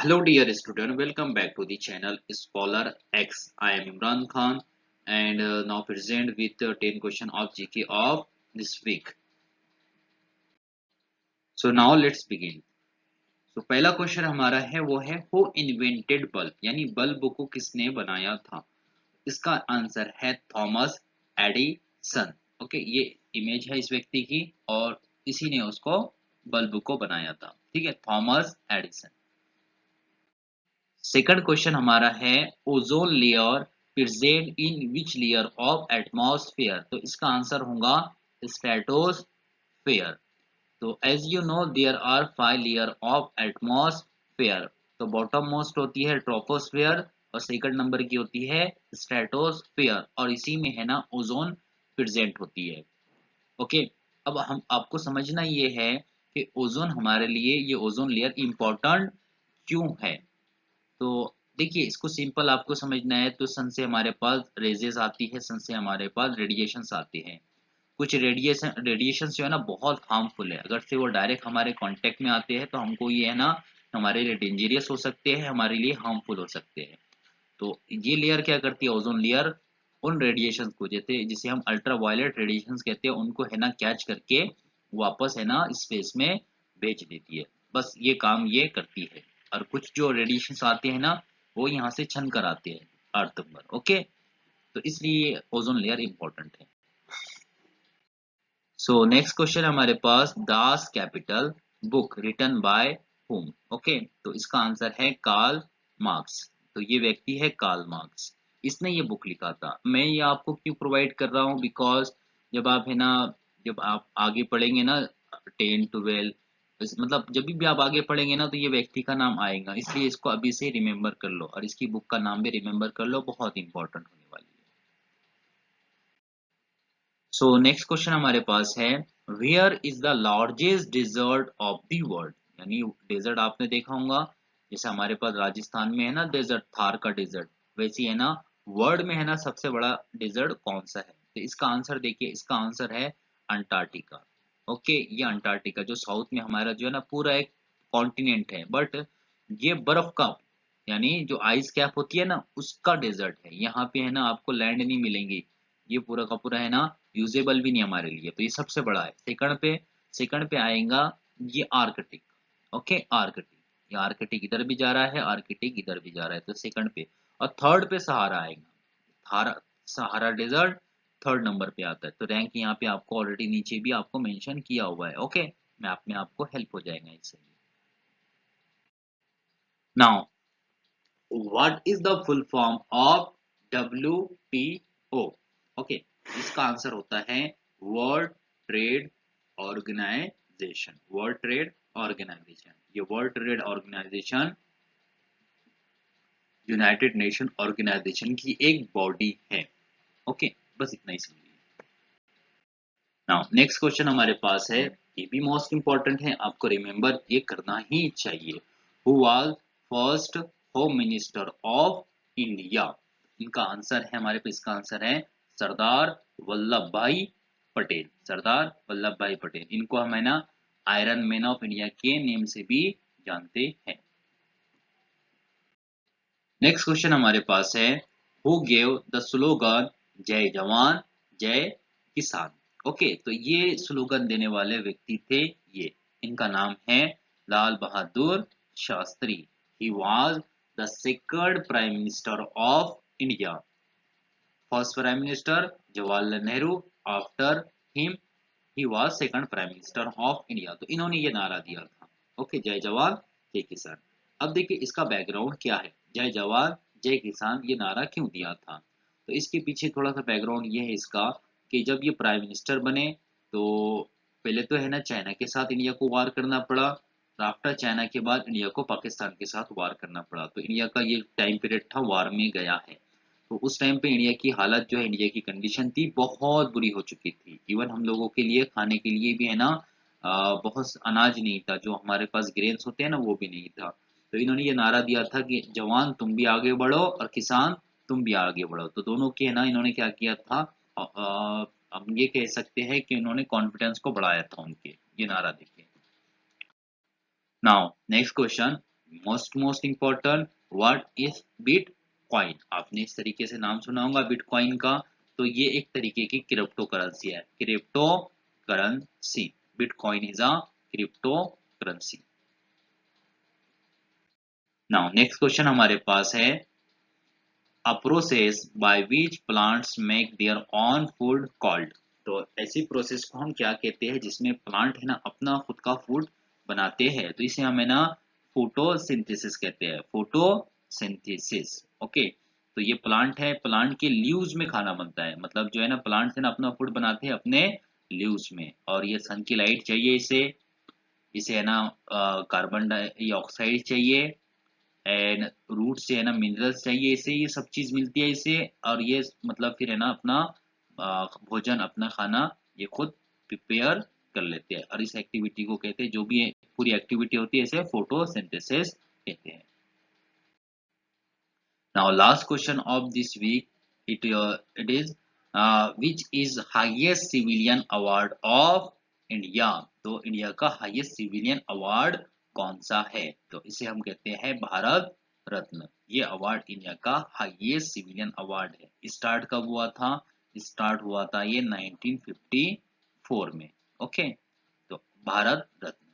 Hello dear student, welcome back to the channel Scholar X. I am Imran Khan and now present with 10 question of GK of this week. So now let's begin. So पहला question हमारा है वो है who invented bulb यानी bulb को किसने बनाया था। इसका आंसर है थॉमस एडिसन। ओके, ये इमेज है इस व्यक्ति की और इसी ने उसको बल्ब को बनाया था। ठीक है, थॉमस एडिसन। सेकंड क्वेश्चन हमारा है ozone layer present in which layer of atmosphere. तो इसका आंसर होगा स्ट्रेटोस्फेयर। तो as you know there are 5 layer of atmosphere. तो बॉटम मोस्ट होती है ट्रोपोस्फेयर और सेकंड नंबर की होती है स्ट्रेटोस्फेयर और इसी में है ना ओजोन प्रेजेंट होती है। ओके, अब हम आपको समझना ये है कि ओजोन हमारे लिए ये ओजोन लेयर इंपॉर्टेंट क्यों है। तो देखिए, इसको सिंपल आपको समझना है तो सन से हमारे पास रेजेस आती है, सन से हमारे पास रेडिएशंस आते हैं। कुछ रेडिएशन जो है ना बहुत हार्मफुल है। अगर से वो डायरेक्ट हमारे कांटेक्ट में आते हैं तो हमको ये है ना हमारे लिए डेंजरियस हो सकते हैं, हमारे लिए हार्मफुल हो सकते हैं। तो ये लेयर क्या करती है, ओजोन लेयर उन रेडिएशन को जैसे जिसे हम अल्ट्रा वायलेट रेडिएशन कहते हैं उनको है ना कैच करके वापस है ना स्पेस में भेज देती है। बस ये काम ये करती है। और कुछ जो रेडिएशन आते हैं ना वो यहाँ से छन कर आते हैं अर्थ पर। ओके, तो इसलिए ओजोन लेयर इंपॉर्टेंट है। सो नेक्स्ट क्वेश्चन हमारे पास Das Capital book written by whom. Okay, तो इसका आंसर है कार्ल मार्क्स। तो ये व्यक्ति है कार्ल मार्क्स, इसने ये बुक लिखा था। मैं ये आपको क्यों प्रोवाइड कर रहा हूँ, बिकॉज जब आप है ना जब आप आगे पढ़ेंगे ना 10 12 मतलब जब भी आप आगे पढ़ेंगे ना तो ये व्यक्ति का नाम आएगा, इसलिए इसको अभी से रिमेम्बर कर लो और इसकी बुक का नाम भी रिमेम्बर कर लो, बहुत इंपॉर्टेंट होने वाली है। सो नेक्स्ट क्वेश्चन हमारे पास है where is the largest desert of the world. यानी डेजर्ट आपने देखा होगा, जैसे हमारे पास राजस्थान में है ना डेजर्ट थार का डेजर्ट, वैसे है ना वर्ल्ड में है ना सबसे बड़ा डेजर्ट कौन सा है। तो इसका आंसर देखिए, इसका आंसर है अंटार्कटिका। ओके, ये अंटार्कटिका जो साउथ में हमारा जो है ना पूरा एक कॉन्टिनेंट है, बट ये बर्फ का यानी जो आइस कैप होती है ना उसका डेजर्ट है। यहाँ पे है ना आपको लैंड नहीं मिलेंगी, ये पूरा का पूरा है ना यूजेबल भी नहीं हमारे लिए, तो ये सबसे बड़ा है। सेकंड पे आएगा ये आर्कटिक। ओके, आर्कटिक, ये आर्कटिक इधर भी जा रहा है, आर्कटिक इधर भी जा रहा है, तो सेकंड पे। और थर्ड पे सहारा आएगा। सहारा सहारा डेजर्ट थर्ड नंबर पे आता है। तो रैंक यहाँ पे आपको ऑलरेडी नीचे भी आपको मेंशन किया हुआ है। ओके, मैप में आपको हेल्प हो जाएगा इससे। Now what is the full form of WTO। Okay, इसका आंसर होता है world trade organisation. World trade organisation, ये world trade organisation united nation organisation की एक बॉडी है। ओके, बस इतना ही समझिए। नाउ नेक्स्ट क्वेश्चन हमारे पास है, ये भी मोस्ट इंपॉर्टेंट है, आपको रिमेंबर ये करना ही चाहिए। Who was first home minister of India. इनका आंसर है हमारे पास, इसका आंसर है सरदार वल्लभ भाई पटेल। सरदार वल्लभ भाई पटेल, इनको हम है ना आयरन मैन ऑफ इंडिया के नेम से भी जानते हैं। नेक्स्ट क्वेश्चन हमारे पास है हु गेव द स्लोगन जय जवान जय किसान। ओके, तो ये स्लोगन देने वाले व्यक्ति थे ये, इनका नाम है Lal Bahadur Shastri. He was the second prime minister of India. First prime minister Jawaharlal Nehru, after him he was second prime minister of India. तो इन्होंने ये नारा दिया था। ओके, जय जवान जय किसान। अब देखिए इसका बैकग्राउंड क्या है, जय जवान जय किसान ये नारा क्यों दिया था। तो इसके पीछे थोड़ा सा बैकग्राउंड ये है इसका कि जब ये प्राइम मिनिस्टर बने तो पहले तो है ना चाइना के साथ इंडिया को वार करना पड़ा, आफ्टर चाइना के बाद इंडिया को पाकिस्तान के साथ वार करना पड़ा। तो इंडिया का ये टाइम पीरियड था वार में गया है। तो उस टाइम पे इंडिया की हालत जो है, इंडिया की कंडीशन थी बहुत बुरी हो चुकी थी। इवन हम लोगों के लिए खाने के लिए भी है ना बहुत अनाज नहीं था, जो हमारे पास ग्रेन्स होते हैं ना वो भी नहीं था। तो इन्होंने ये नारा दिया था कि जवान तुम भी आगे बढ़ो और किसान तुम भी आगे बढ़ो। तो दोनों की है ना इन्होंने क्या किया था, हम ये कह सकते हैं कि इन्होंने कॉन्फिडेंस को बढ़ाया था उनके, ये नारा देखिए। Now next question, most important, what is bitcoin? आपने इस तरीके से नाम सुना होगा बिटकॉइन का। तो ये एक तरीके की क्रिप्टो करेंसी है, crypto currency. Bitcoin is a crypto currency. Now next question हमारे पास है, a process by which plants make their own food called? तो ऐसी प्रोसेस को हम क्या कहते हैं जिसमें प्लांट है ना अपना खुद का फूड बनाते हैं? तो इसे हम है ना फोटोसिंथेसिस कहते हैं, फोटोसिंथेसिस। ओके, तो ये प्लांट है, प्लांट के लीव्स में खाना बनता है, मतलब जो है ना प्लांट है ना अपना फूड बनाते हैं अपने लीव्स में, और ये सन की लाइट चाहिए इसे, इसे है ना कार्बन डाइऑक्साइड चाहिए, एंड रूट से है ना मिनरल्स चाहिए इसे, ये सब चीज मिलती है इसे, और ये मतलब फिर है ना अपना भोजन अपना खाना ये खुद प्रिपेयर कर लेते हैं, और इस एक्टिविटी को कहते हैं, जो भी पूरी एक्टिविटी होती है इसे फोटोसिंथेसिस कहते हैं। Now last question of this week, it is which is highest civilian award of India? तो इंडिया का हाईएस्ट सिविलियन अवार्ड कौन सा है? तो इसे हम कहते हैं भारत रत्न। ये अवार्ड इंडिया का हाईएस्ट सिविलियन अवार्ड है। स्टार्ट कब हुआ था? स्टार्ट हुआ था ये 1954 में। ओके, तो भारत रत्न।